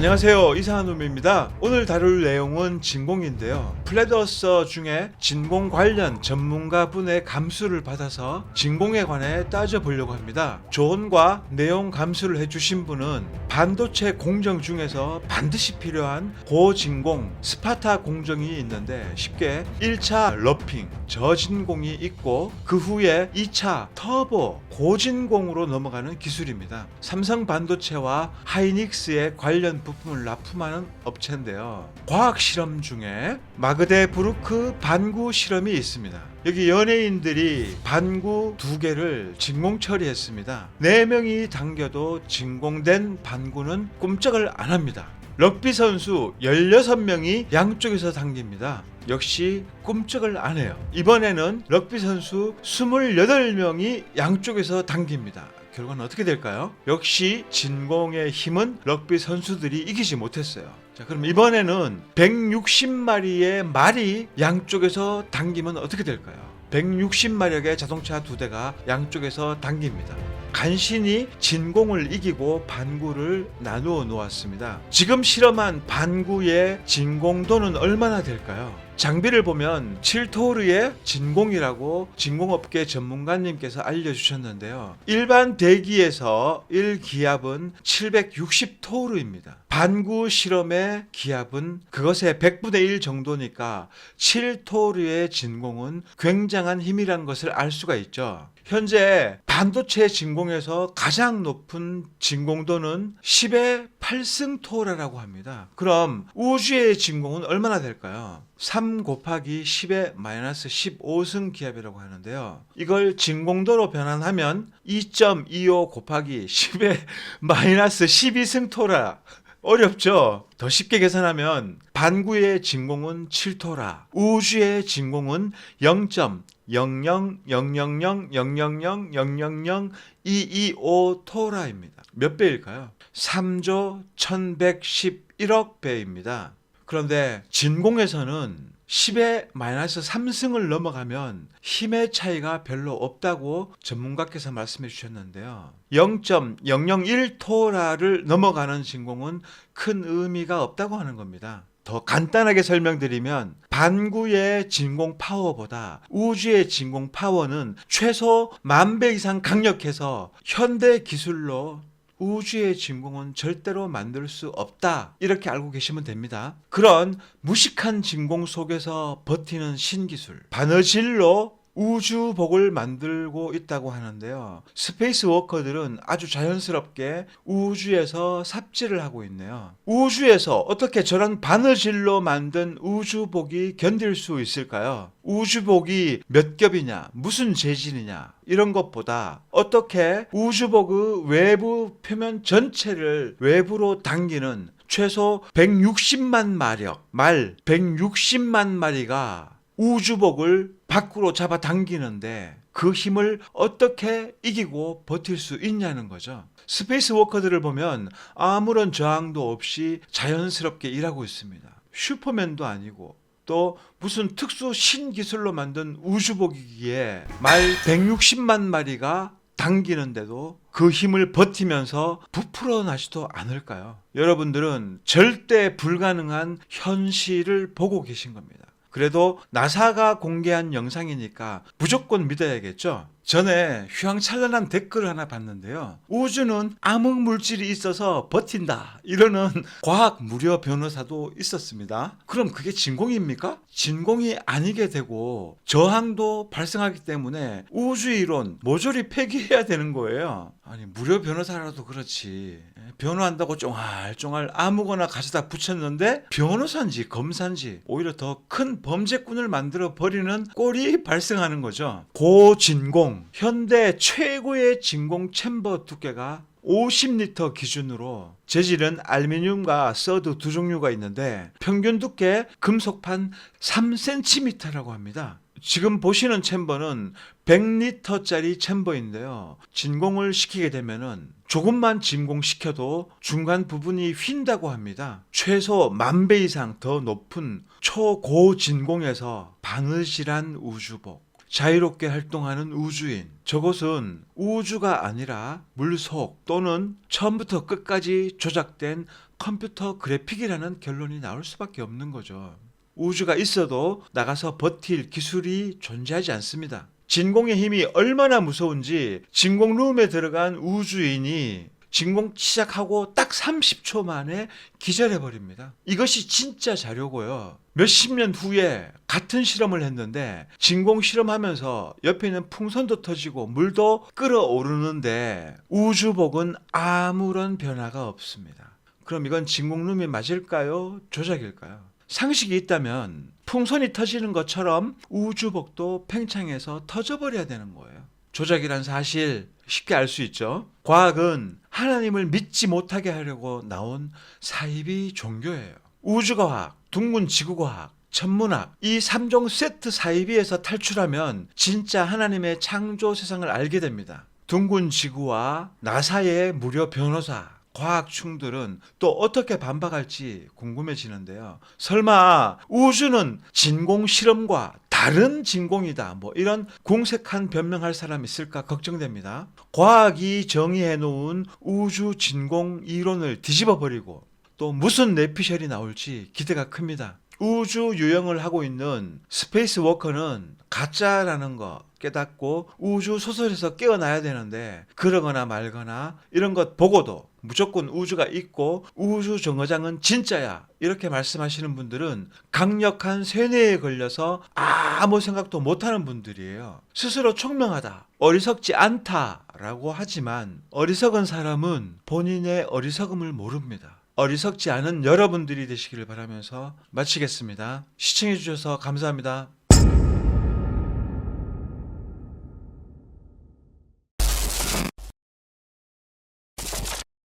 안녕하세요, 이상한놈입니다. 오늘 다룰 내용은 진공인데요. 플랫어서 중에 진공 관련 전문가분의 감수를 받아서 진공에 관해 따져보려고 합니다. 조언과 내용 감수를 해주신 분은 반도체 공정 중에서 반드시 필요한 고진공 스파타 공정이 있는데, 쉽게 1차 러핑 저진공이 있고 그 후에 2차 터보 고진공으로 넘어가는 기술입니다. 삼성 반도체와 하이닉스의 관련 부품을 납품하는 업체인데요. 과학 실험 중에 마그데부르크 반구 실험이 있습니다. 여기 연예인들이 반구 2개를 진공 처리했습니다. 4명이 당겨도 진공된 반구는 꼼짝을 안 합니다. 럭비 선수 16명이 양쪽에서 당깁니다. 역시 꼼짝을 안 해요. 이번에는 럭비 선수 28명이 양쪽에서 당깁니다. 결과는 어떻게 될까요? 역시 진공의 힘은 럭비 선수들이 이기지 못했어요. 자, 그럼 이번에는 160마리의 말이 양쪽에서 당기면 어떻게 될까요? 160마력의 자동차 2대가 양쪽에서 당깁니다. 간신히 진공을 이기고 반구를 나누어 놓았습니다. 지금 실험한 반구의 진공도는 얼마나 될까요? 장비를 보면 7토르의 진공이라고 진공업계 전문가님께서 알려주셨는데요. 일반 대기에서 1기압은 760토르입니다. 반구 실험의 기압은 그것의 100분의 1 정도니까 7토르의 진공은 굉장한 힘이란 것을 알 수가 있죠. 현재 반도체 진공에서 가장 높은 진공도는 10의 8승토라라고 합니다. 그럼 우주의 진공은 얼마나 될까요? 3 곱하기 10의 마이너스 15승 기압이라고 하는데요. 이걸 진공도로 변환하면 2.25 곱하기 10의 마이너스 12승토라. 어렵죠? 더 쉽게 계산하면 반구의 진공은 7토라, 우주의 진공은 0.000000000225토라입니다. 몇 배일까요? 3조 1111억 배입니다. 그런데 진공에서는 10의 마이너스 3승을 넘어가면 힘의 차이가 별로 없다고 전문가께서 말씀해 주셨는데요. 0.001토라를 넘어가는 진공은 큰 의미가 없다고 하는 겁니다. 더 간단하게 설명드리면 반구의 진공 파워보다 우주의 진공 파워는 최소 10,000배 이상 강력해서 현대 기술로 우주의 진공은 절대로 만들 수 없다, 이렇게 알고 계시면 됩니다. 그런 무식한 진공 속에서 버티는 신기술 바느질로 우주복을 만들고 있다고 하는데요. 스페이스 워커들은 아주 자연스럽게 우주에서 삽질을 하고 있네요. 우주에서 어떻게 저런 바느질로 만든 우주복이 견딜 수 있을까요? 우주복이 몇 겹이냐, 무슨 재질이냐, 이런 것보다 어떻게 우주복의 외부 표면 전체를 외부로 당기는 최소 160만 마력, 말 160만 마리가 우주복을 밖으로 잡아당기는데 그 힘을 어떻게 이기고 버틸 수 있냐는 거죠. 스페이스 워커들을 보면 아무런 저항도 없이 자연스럽게 일하고 있습니다. 슈퍼맨도 아니고 또 무슨 특수 신기술로 만든 우주복이기에 말 160만 마리가 당기는데도 그 힘을 버티면서 부풀어 나지도 않을까요? 여러분들은 절대 불가능한 현실을 보고 계신 겁니다. 그래도 나사가 공개한 영상이니까 무조건 믿어야겠죠? 전에 휘황찬란한 댓글을 하나 봤는데요. 우주는 암흑 물질이 있어서 버틴다, 이러는 과학 무료 변호사도 있었습니다. 그럼 그게 진공입니까? 진공이 아니게 되고 저항도 발생하기 때문에 우주이론 모조리 폐기해야 되는 거예요. 아니, 무료 변호사라도 그렇지, 변호한다고 쫑알쫑알 아무거나 가져다 붙였는데 변호사인지 검사인지 오히려 더 큰 범죄꾼을 만들어 버리는 꼴이 발생하는 거죠. 고진공, 현대 최고의 진공 챔버 두께가 50리터 기준으로 재질은 알루미늄과 서드 두 종류가 있는데 평균 두께 금속판 3cm라고 합니다. 지금 보시는 챔버는 100리터짜리 챔버인데요. 진공을 시키게 되면은 조금만 진공시켜도 중간 부분이 휜다고 합니다. 최소 10,000배 이상 더 높은 초고진공에서 바느질한 우주복, 자유롭게 활동하는 우주인, 저것은 우주가 아니라 물속 또는 처음부터 끝까지 조작된 컴퓨터 그래픽이라는 결론이 나올 수밖에 없는 거죠. 우주가 있어도 나가서 버틸 기술이 존재하지 않습니다. 진공의 힘이 얼마나 무서운지 진공룸에 들어간 우주인이 진공 시작하고 딱 30초 만에 기절해버립니다. 이것이 진짜 자료고요. 몇십 년 후에 같은 실험을 했는데 진공 실험하면서 옆에 있는 풍선도 터지고 물도 끓어오르는데 우주복은 아무런 변화가 없습니다. 그럼 이건 진공룸이 맞을까요? 조작일까요? 상식이 있다면 풍선이 터지는 것처럼 우주복도 팽창해서 터져버려야 되는 거예요. 조작이란 사실 쉽게 알 수 있죠. 과학은 하나님을 믿지 못하게 하려고 나온 사이비 종교예요. 우주과학, 둥근 지구과학, 천문학 이 3종 세트 사이비에서 탈출하면 진짜 하나님의 창조 세상을 알게 됩니다. 둥근 지구와 나사의 무료 변호사 과학충들은 또 어떻게 반박할지 궁금해지는데요. 설마 우주는 진공 실험과 다른 진공이다 뭐 이런 궁색한 변명할 사람 있을까 걱정됩니다. 과학이 정의해 놓은 우주 진공 이론을 뒤집어 버리고 또 무슨 뇌피셜이 나올지 기대가 큽니다. 우주 유영을 하고 있는 스페이스 워커는 가짜라는 거 깨닫고 우주 소설에서 깨어나야 되는데 그러거나 말거나 이런 것 보고도 무조건 우주가 있고 우주 정거장은 진짜야 이렇게 말씀하시는 분들은 강력한 쇠뇌에 걸려서 아무 생각도 못하는 분들이에요. 스스로 총명하다, 어리석지 않다라고 하지만 어리석은 사람은 본인의 어리석음을 모릅니다. 어리석지 않은 여러분들이 되시기를 바라면서 마치겠습니다. 시청해 주셔서 감사합니다.